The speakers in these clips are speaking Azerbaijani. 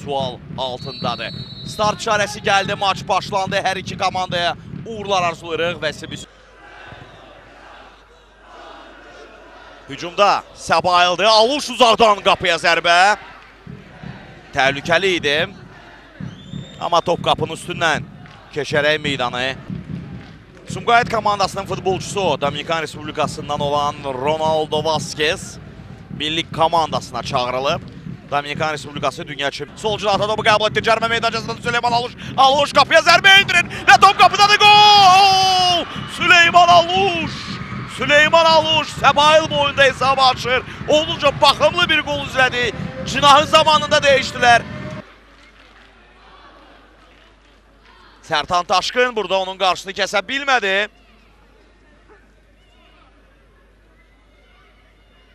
sual altındadır. Start işarəsi gəldi, maç başlandı. Hər iki komandaya uğurlar arzulayırıq və siz hücumda Səbaildir. Aluş uzaqdan qapıya zərbə. Təhlükəli idi. Amma top qapının üstündən keçərək meydanı. Sumqayıt komandasının futbolçusu Dominikan Respublikasından olan Ronaldo Vazquez milli komandasına çağırılıb. Dominikan Respublikası dünya çempiyonu. Solcu ata topu qəbul etdi. Cərmə meydancasında Süleyman Aluş. Aluş qapıya zərbə indirir və top qapıdadır. Gol! Süleyman Aluş! Süleyman Aluş Səbail boyunda hesabı açır. Olunca baxımlı bir gol izlədi. Cinahın zamanında dəyişdilər. Sərtan Taşkın burada onun qarşısını kəsə bilmədi.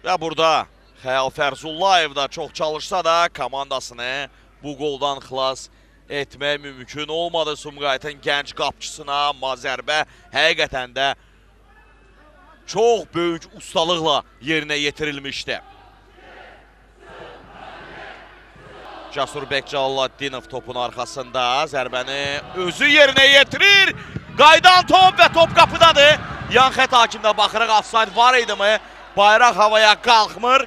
Və burada Xəyal Fərzullayev da çox çalışsa da komandasını bu qoldan xilas etmək mümkün olmadı. Sumqayıtın gənc qapçısına amma zərbə həqiqətən də çox böyük ustalıqla yerinə yetirilmişdi. Casurbek Cəlladdinov topun arxasında zərbəni özü yerinə yetirir. Qaydan top və top qapıdadır. Yan xət hakimdə baxırıq, offside var idi mi? Bayraq havaya qalxmır.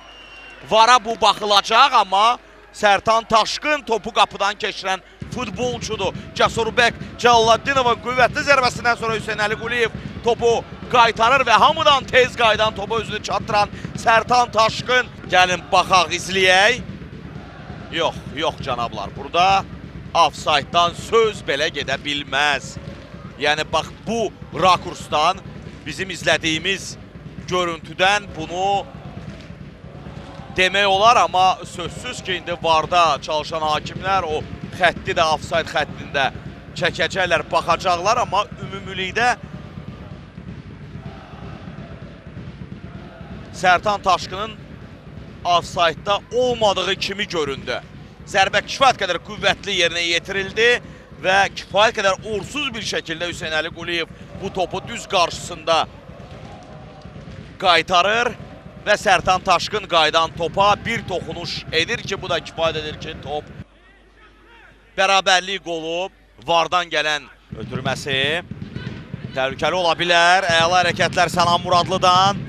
Vara bu baxılacaq, amma Sərtan Taşkın topu qapıdan keçirən futbolçudur. Casurbek Cəlladdinovun qüvvətli zərbəsindən sonra Hüseyn Əli Quliyev topu qaytarır və hamıdan tez qaydan topu özünü çatdıran Sərtan Taşkın. Gəlin baxaq, izləyək. Yox, yox canablar. Burada offside-dan söz belə gedə bilməz. Yəni, bax, bu rakursdan bizim izlədiyimiz görüntüdən bunu demək olar, amma sözsüz ki, indi VAR-da çalışan hakimlər o xətti də offside xəttində çəkəcəklər, baxacaqlar, amma ümumilikdə Sərtan Taşkının offside-da olmadığı kimi göründü. Zərbə kifayət qədər qüvvətli yerinə yetirildi və kifayət qədər uğursuz bir şəkildə Hüseyn Əli Quliyev bu topu düz qarşısında qaytarır və Sərtan Taşkın qaydan topa bir toxunuş edir ki, bu da kifayət edir ki, top bərabərlik qolu, VAR-dan gələn ötürməsi təhlükəli ola bilər. Əla hərəkətlər Sənan Muradlıdan.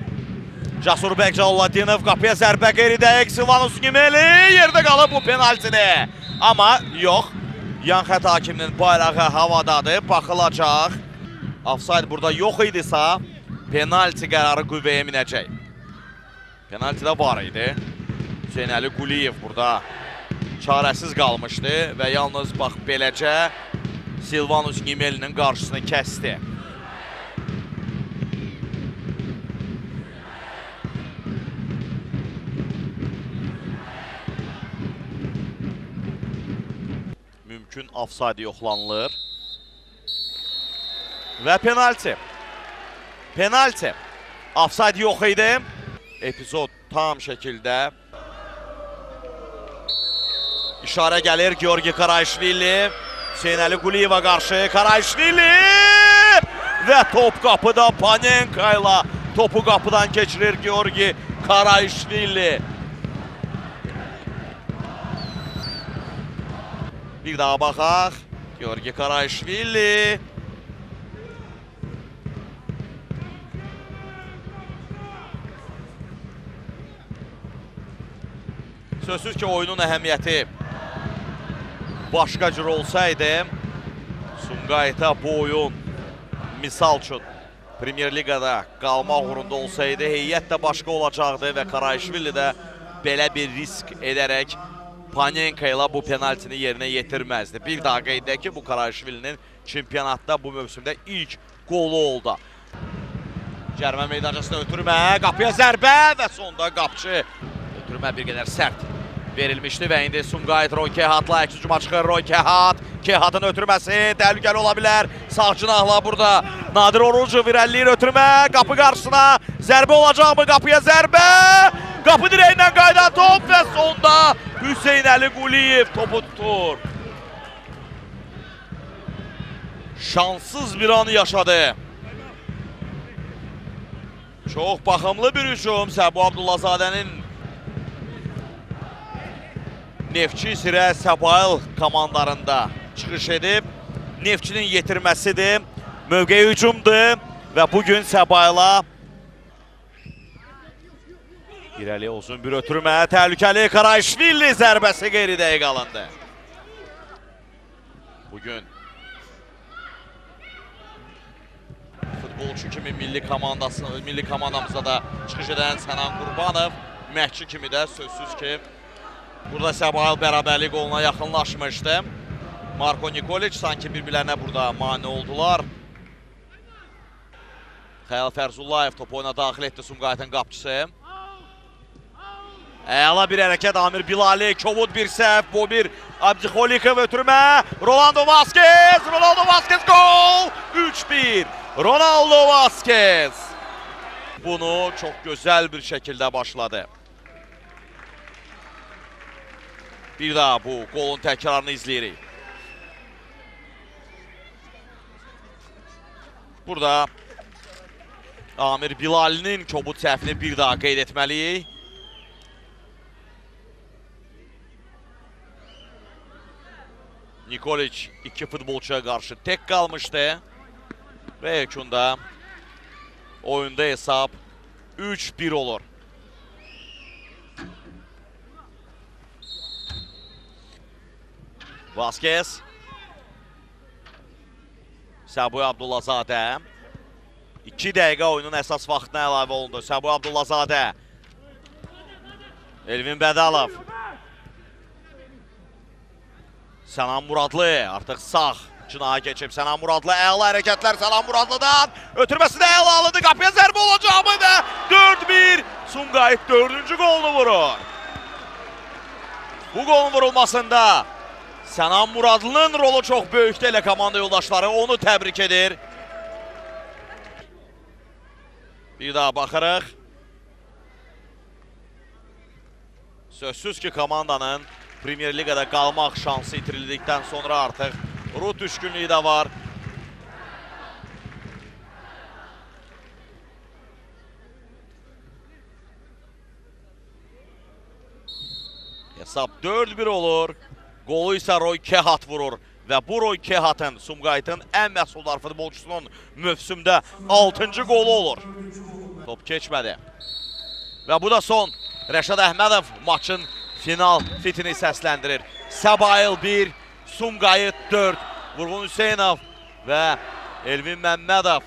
Casurbek Cəlladdinov qapıya zərbə qeyridə Eksivanus Nimeli yerdə qalıb bu penaltini. Amma yox, yan xət hakiminin bayrağı havadadır, baxılacaq. Offside burada yox idisə, penalti qərarı qüvvəyə minəcək. Penalti də var idi. Hüseyn Əli Quliyev burada çarəsiz qalmışdı və yalnız bax beləcə Silvanus Nimelinin qarşısını kəsdi. Mümkün offside yoxlanılır. Və penalti. Penalti. Offside yox idi. Epizod tam şəkildə. İşarə gəlir Georgi Karayişvili. Hüseyn Əli Quliyeva qarşı Karayişvili. Və top qapıda Panenka ilə topu qapıdan keçirir Georgi Karayişvili. Bir daha baxaq. Georgi Karayişvili. Sözsüz ki, oyunun əhəmiyyəti başqa cür olsaydı, Sumqayıta bu oyun misal üçün Premier Ligada qalmaq uğrunda olsaydı, heyət də başqa olacaqdı və Karayişvili də belə bir risk edərək Panenka ilə bu penaltini yerinə yetirməzdi. Bir daha qeyd edək ki, bu Karayişvilinin çempionatda bu mövsümdə ilk qolu oldu. Cərmə meydancasında ötürmə, qapıya zərbə və sonda qapçı. Ötürmə bir qədər sərt verilmişdi və indi Sumqayıt Roy Kehatla əks hücuma çıxır. Roy Kehat, Kehatın ötürməsi təhlükəli ola bilər. Sağ cinahla burada Nadir Orucu virəlliyir ötürmə, qapı qarşısına zərbə olacaq mı? Qapıya zərbə, qapı direğindən qaydan top və sonda Hüseyn Əli Quliyev topu tutur. Şanssız bir an yaşadı. Çox baxımlı bir hücum Səbu Abdullahzadənin Neftçi Sirə Səbail komandalarında çıxış edib. Neftçinin yetirməsidir. Mövqe hücumdur və bugün Səbaila irəli uzun bir ötürmə, təhlükəli Qarayişvili zərbəsi qeyri-dəqiq alındı. Bugün futbolçu kimi milli komandamıza da çıxış edən Sənan Qurbanov, məhçi kimi də sözsüz ki, burada Səbail bərabərlik qoluna yaxınlaşmışdı. Marko Nikoliç sanki bir-birlərinə burada mane oldular. Xəyal Fərzullayev topu oyuna daxil etdi Sumqayıtın qapçısı. Əla bir hərəkət Amir Bilali, Kovud bir səhv, Bobir Abdixolikov ötürmə. Ronaldo Vazquez gol! 3-1 Ronaldo Vazquez. Bunu çox gözəl bir şəkildə başladı. Bir daha bu golun təkrarını izləyirik. Burada Amir Bilalinin Kovud səhvini bir daha qeyd etməliyik. Nikoliç iki futbolçuya qarşı tek qalmışdı. Və yekunda oyunda hesab 3-1 olur. Vazquez. Səbuhi Abdullazadə. 2 dəqiqə oyunun əsas vaxtına əlavə olundu. Səbuhi Abdullazadə. Elvin Bədalov. Sənan Muradlı artıq sağ cinaya keçib. Sənan Muradlı əla hərəkətlər Sənan Muradlıdan. Ötürməsi də əlalıdır. Qapıya zərbə olacaqmı da 4-1 Sumqayıt 4-cü qolunu vurur. Bu qolun vurulmasında Sənan Muradlının rolu çox böyükdə elə komanda yoldaşları onu təbrik edir. Bir daha baxırıq. Sözsüz ki komandanın Premier Ligada qalmaq şansı itirildikdən sonra artıq ruh düşkünlüyü də var. Hesab 4-1 olur. Qolu isə Roy Kehat vurur. Və bu Roy Kehatın, Sumqayıtın ən məhsuldar futbolçusunun mövsümdə 6-cı qolu olur. Top keçmədi. Və bu da son. Rəşad Əhmədov maçın final fitini səsləndirir. Səbail 1, Sumqayıt 4, Vurğun Hüseynov və Elvin Məmmədov